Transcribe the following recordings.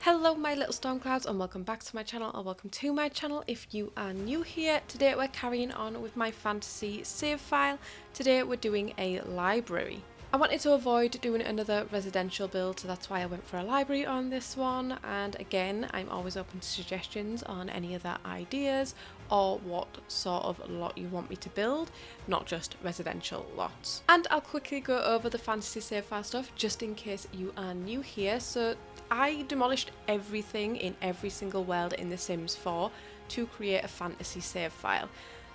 Hello my little storm clouds and welcome back to my channel, or welcome to my channel if you are new here. Today we're carrying on with my fantasy save file. Today we're doing a library. I wanted to avoid doing another residential build, so that's why I went for a library on this one. And again, I'm always open to suggestions on any other ideas or what sort of lot you want me to build, not just residential lots. And I'll quickly go over the fantasy save file stuff just in case you are new here. So I demolished everything in every single world in The Sims 4 to create a fantasy save file.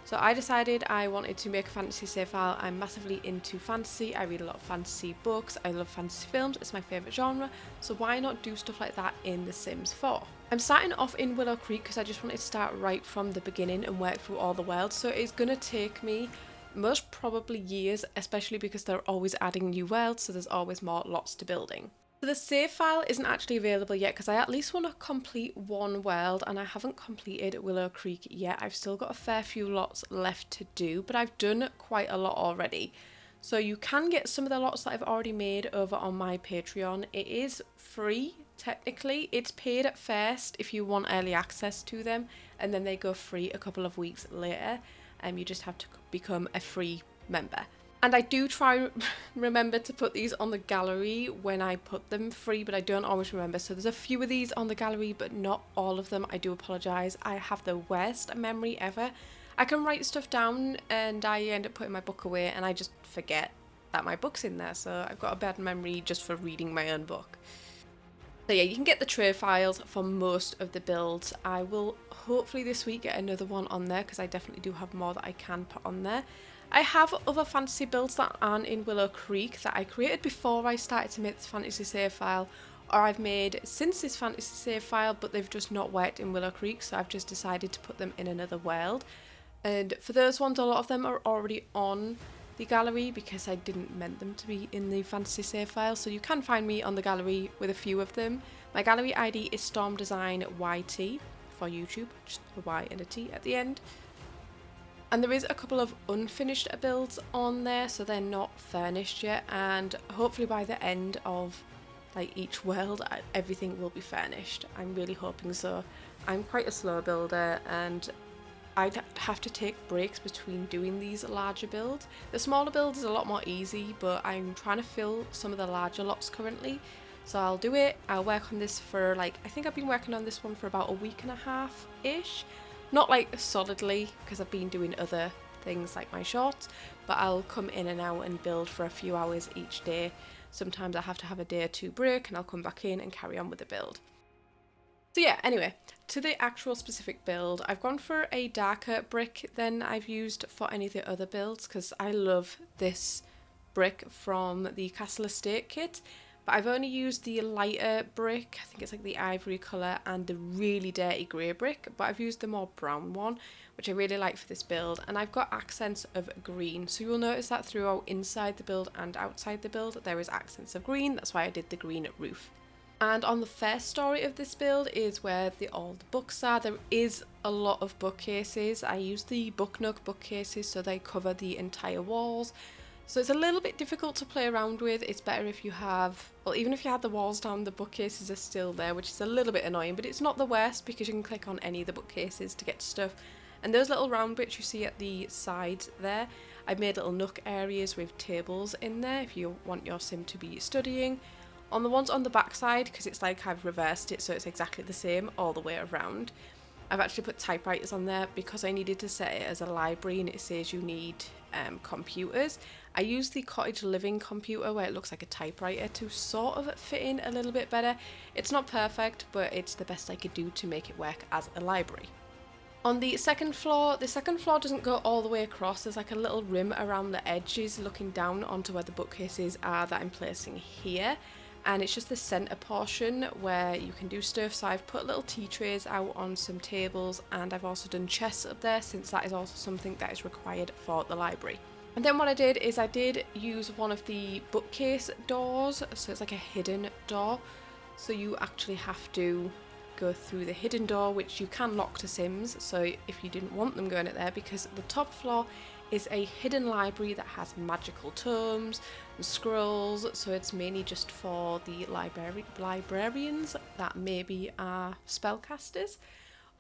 So I decided I wanted to make a fantasy save file. I'm massively into fantasy. I read a lot of fantasy books. I love fantasy films. It's my favourite genre. So why not do stuff like that in The Sims 4? I'm starting off in Willow Creek because I just wanted to start right from the beginning and work through all the worlds. So it's going to take me most probably years, especially because they're always adding new worlds. So there's always more lots to building. So the save file isn't actually available yet because I at least want to complete one world, and I haven't completed Willow Creek yet. I've still got a fair few lots left to do, but I've done quite a lot already. So you can get some of the lots that I've already made over on my Patreon. It is free technically. It's paid at first if you want early access to them, and then they go free a couple of weeks later. You just have to become a free member. And I do try remember to put these on the gallery when I put them free, but I don't always remember. So there's a few of these on the gallery, but not all of them. I do apologise. I have the worst memory ever. I can write stuff down and I end up putting my book away and I just forget that my book's in there. So I've got a bad memory just for reading my own book. So yeah, you can get the tray files for most of the builds. I will hopefully this week get another one on there because I definitely do have more that I can put on there. I have other fantasy builds that aren't in Willow Creek that I created before I started to make this fantasy save file, or I've made since this fantasy save file, but they've just not worked in Willow Creek, so I've just decided to put them in another world. And for those ones, a lot of them are already on the gallery because I didn't meant them to be in the fantasy save file, so you can find me on the gallery with a few of them. My gallery ID is StormDesignYT for YouTube, just a Y and a T at the end. And there is a couple of unfinished builds on there, so they're not furnished yet, and hopefully by the end of like each world everything will be furnished. I'm really hoping so. I'm quite a slow builder and I'd have to take breaks between doing these larger builds. The smaller build is a lot more easy, but I'm trying to fill some of the larger lots currently. So I'll do it. I'll work on this for I think I've been working on this one for about a week and a half-ish. Not like solidly because I've been doing other things like my shorts, but I'll come in and out and build for a few hours each day. Sometimes I have to have a day or two break and I'll come back in and carry on with the build. So yeah, anyway, to the actual specific build, I've gone for a darker brick than I've used for any of the other builds because I love this brick from the Castle Estate kit. But I've only used the lighter brick, I think it's like the ivory colour, and the really dirty grey brick, but I've used the more brown one, which I really like for this build, and I've got accents of green, so you will notice that throughout inside the build and outside the build there is accents of green. That's why I did the green roof. And on the first story of this build is where all the books are. There is a lot of bookcases. I used the nook bookcases so they cover the entire walls. So it's a little bit difficult to play around with. It's better if you have, well, even if you had the walls down, the bookcases are still there, which is a little bit annoying, but it's not the worst because you can click on any of the bookcases to get stuff. And those little round bits you see at the sides there, I've made little nook areas with tables in there if you want your sim to be studying. On the ones on the back side, because it's like I've reversed it so it's exactly the same all the way around, I've actually put typewriters on there because I needed to set it as a library and it says you need computers. I used the cottage living computer where it looks like a typewriter to sort of fit in a little bit better. It's not perfect, but it's the best I could do to make it work as a library. On the second floor doesn't go all the way across. There's like a little rim around the edges looking down onto where the bookcases are that I'm placing here. And it's just the centre portion where you can do stuff. So I've put little tea trays out on some tables, and I've also done chests up there since that is also something that is required for the library. And then what I did is I did use one of the bookcase doors, so it's like a hidden door. So you actually have to go through the hidden door, which you can lock to Sims, so if you didn't want them going up there, because the top floor is a hidden library that has magical tomes and scrolls, so it's mainly just for the librarians that maybe are spellcasters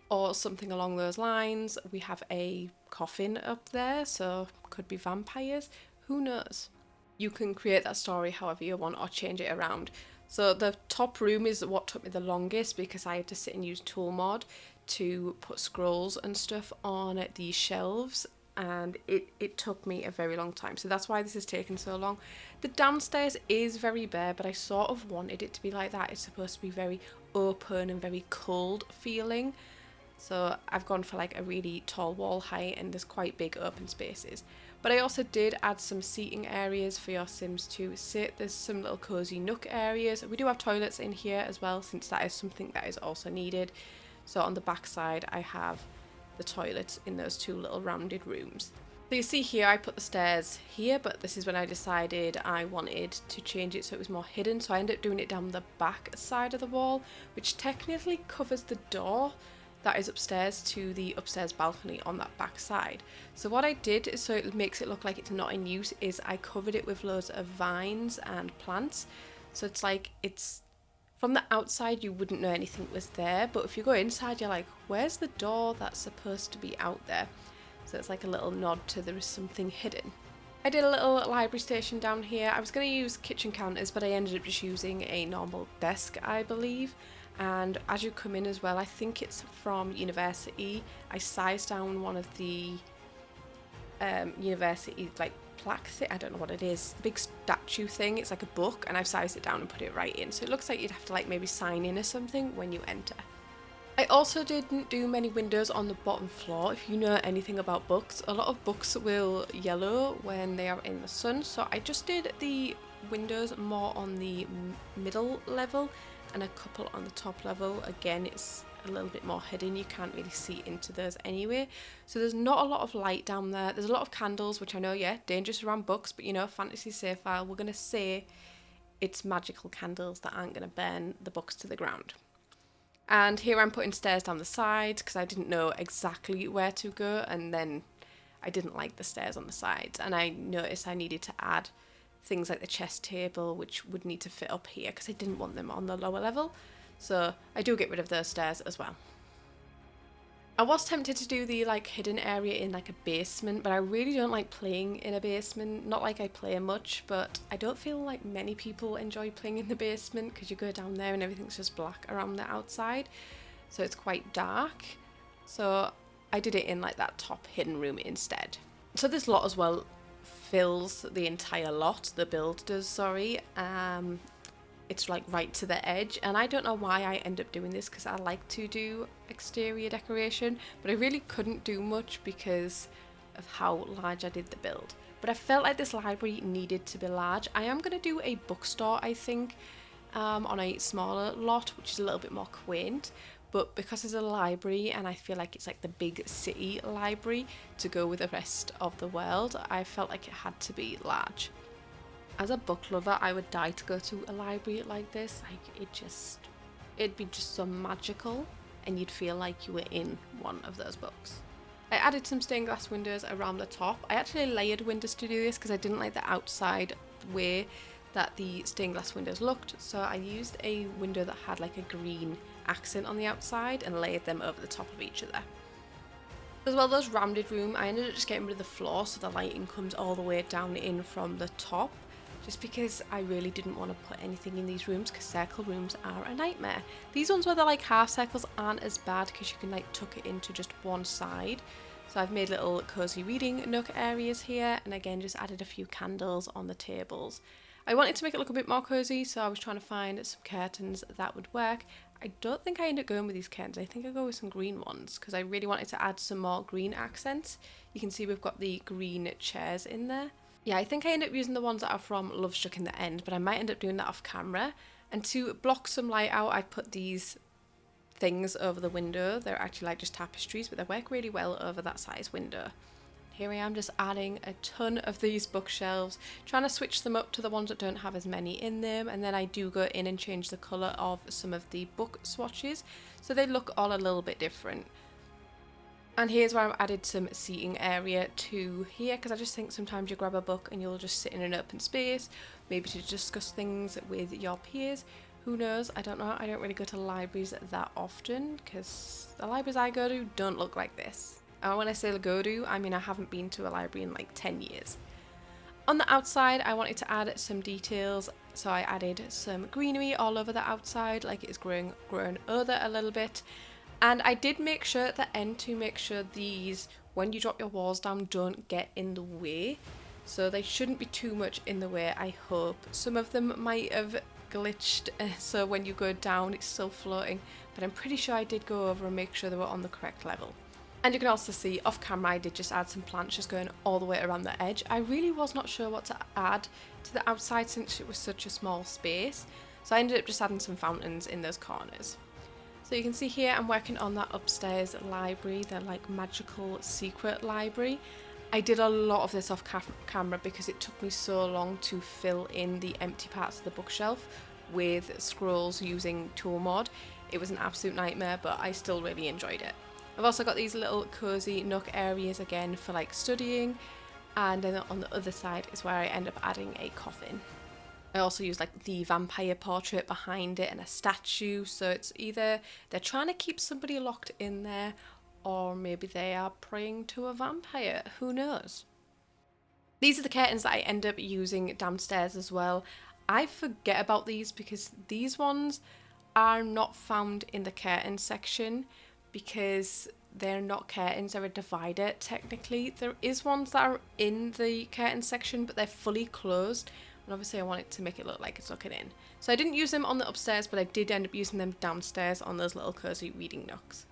or something along those lines. We have a coffin up there, so could be vampires, who knows. You can create that story however you want or change it around. So the top room is what took me the longest because I had to sit and use tool mod to put scrolls and stuff on the shelves, and it took me a very long time, so that's why this has taken so long. The downstairs is very bare, but I sort of wanted it to be like that. It's supposed to be very open and very cold feeling, so I've gone for like a really tall wall height and there's quite big open spaces. But I also did add some seating areas for your Sims to sit. There's some little cozy nook areas. We do have toilets in here as well, since that is something that is also needed. So on the back side I have the toilets in those two little rounded rooms. So you see here I put the stairs here, but this is when I decided I wanted to change it so it was more hidden, so I ended up doing it down the back side of the wall, which technically covers the door that is upstairs to the upstairs balcony on that back side. So what I did, so it makes it look like it's not in use, is I covered it with loads of vines and plants, so it's like it's from the outside you wouldn't know anything was there, but if you go inside you're like, where's the door that's supposed to be out there? So it's like a little nod to there is something hidden. I did a little library station down here. I was going to use kitchen counters, but I ended up just using a normal desk, I believe. And as you come in as well, I think it's from university, I sized down one of the university like plaque thing, I don't know what it is, the big statue thing. It's like a book, and I've sized it down and put it right in, so it looks like you'd have to like maybe sign in or something when you enter. I also didn't do many windows on the bottom floor. If you know anything about books, a lot of books will yellow when they are in the sun, so I just did the windows more on the middle level and a couple on the top level. Again, it's a little bit more hidden, you can't really see into those anyway, so there's not a lot of light down there. There's a lot of candles, which I know, yeah, dangerous around books, but you know, fantasy save file, we're gonna say it's magical candles that aren't gonna burn the books to the ground. And here I'm putting stairs down the sides because I didn't know exactly where to go, and then I didn't like the stairs on the sides, and I noticed I needed to add things like the chess table, which would need to fit up here because I didn't want them on the lower level, so I do get rid of those stairs as well. I was tempted to do the like hidden area in like a basement, but I really don't like playing in a basement. Not like I play much, but I don't feel like many people enjoy playing in the basement because you go down there and everything's just black around the outside, so it's quite dark. So I did it in like that top hidden room instead. So this lot as well fills the entire lot, the build does, sorry. It's like right to the edge, and I don't know why I end up doing this because I like to do exterior decoration, but I really couldn't do much because of how large I did the build. But I felt like this library needed to be large. I am going to do a bookstore, I think, on a smaller lot, which is a little bit more quaint, but because it's a library and I feel like it's like the big city library to go with the rest of the world, I felt like it had to be large. As a book lover, I would die to go to a library like this. Like it'd be just so magical, and you'd feel like you were in one of those books. I added some stained glass windows around the top. I actually layered windows to do this because I didn't like the outside way that the stained glass windows looked, so I used a window that had like a green accent on the outside and layered them over the top of each other. As well, those rounded room, I ended up just getting rid of the floor so the lighting comes all the way down in from the top, just because I really didn't want to put anything in these rooms because circle rooms are a nightmare. These ones where they're like half circles aren't as bad because you can like tuck it into just one side. So I've made little cozy reading nook areas here, and again just added a few candles on the tables. I wanted to make it look a bit more cozy, so I was trying to find some curtains that would work. I don't think I end up going with these curtains. I think I go with some green ones because I really wanted to add some more green accents. You can see we've got the green chairs in there. Yeah, I think I end up using the ones that are from Love Struck in the End, but I might end up doing that off camera. And to block some light out, I put these things over the window. They're actually like just tapestries, but they work really well over that size window. Here I am just adding a ton of these bookshelves, trying to switch them up to the ones that don't have as many in them, and then I do go in and change the colour of some of the book swatches, so they look all a little bit different. And here's where I've added some seating area to here, because I just think sometimes you grab a book and you'll just sit in an open space, maybe to discuss things with your peers. Who knows? I don't know. I don't really go to libraries that often, because the libraries I go to don't look like this. And when I say go to, I mean I haven't been to a library in like 10 years. On the outside, I wanted to add some details, so I added some greenery all over the outside, like it's grown over a little bit. And I did make sure at the end to make sure these, when you drop your walls down, don't get in the way. So they shouldn't be too much in the way, I hope. Some of them might have glitched, so when you go down it's still floating, but I'm pretty sure I did go over and make sure they were on the correct level. And you can also see off camera I did just add some plants just going all the way around the edge. I really was not sure what to add to the outside since it was such a small space, so I ended up just adding some fountains in those corners. So you can see here I'm working on that upstairs library, the like magical secret library. I did a lot of this off camera because it took me so long to fill in the empty parts of the bookshelf with scrolls using tool mod. It was an absolute nightmare, but I still really enjoyed it. I've also got these little cozy nook areas again for like studying, and then on the other side is where I end up adding a coffin. I also use like the vampire portrait behind it and a statue, so it's either they're trying to keep somebody locked in there, or maybe they are praying to a vampire, who knows. These are the curtains that I end up using downstairs as well. I forget about these because these ones are not found in the curtain section, because they're not curtains, they're a divider technically. There is ones that are in the curtain section, but they're fully closed. And obviously I wanted to make it look like it's looking in. So I didn't use them on the upstairs, but I did end up using them downstairs on those little cozy reading nooks.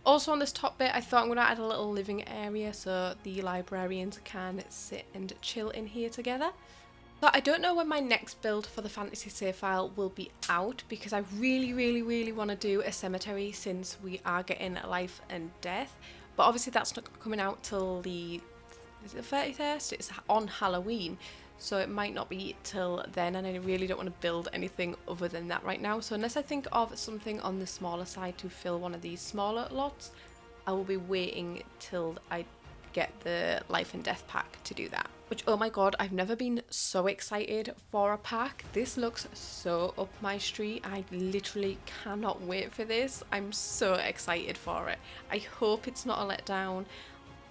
Also on this top bit, I thought I'm going to add a little living area so the librarians can sit and chill in here together. So I don't know when my next build for the fantasy save file will be out, because I really want to do a cemetery since we are getting life and death. But obviously that's not coming out till the 31st? It's on Halloween. So it might not be till then, and I really don't want to build anything other than that right now. So unless I think of something on the smaller side to fill one of these smaller lots, I will be waiting till I get the life and death pack to do that. Which, oh my god, I've never been so excited for a pack. This looks so up my street. I literally cannot wait for this. I'm so excited for it. I hope it's not a letdown,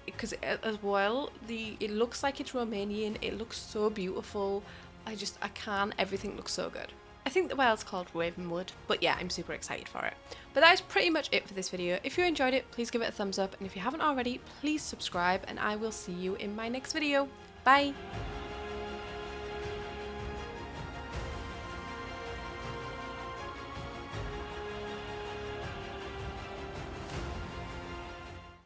because as well, it looks like it's Romanian. It looks so beautiful. I can't. Everything looks so good. I think the whale's called Ravenwood, but yeah, I'm super excited for it. But that is pretty much it for this video. If you enjoyed it, please give it a thumbs up, and if you haven't already, please subscribe, and I will see you in my next video. Bye!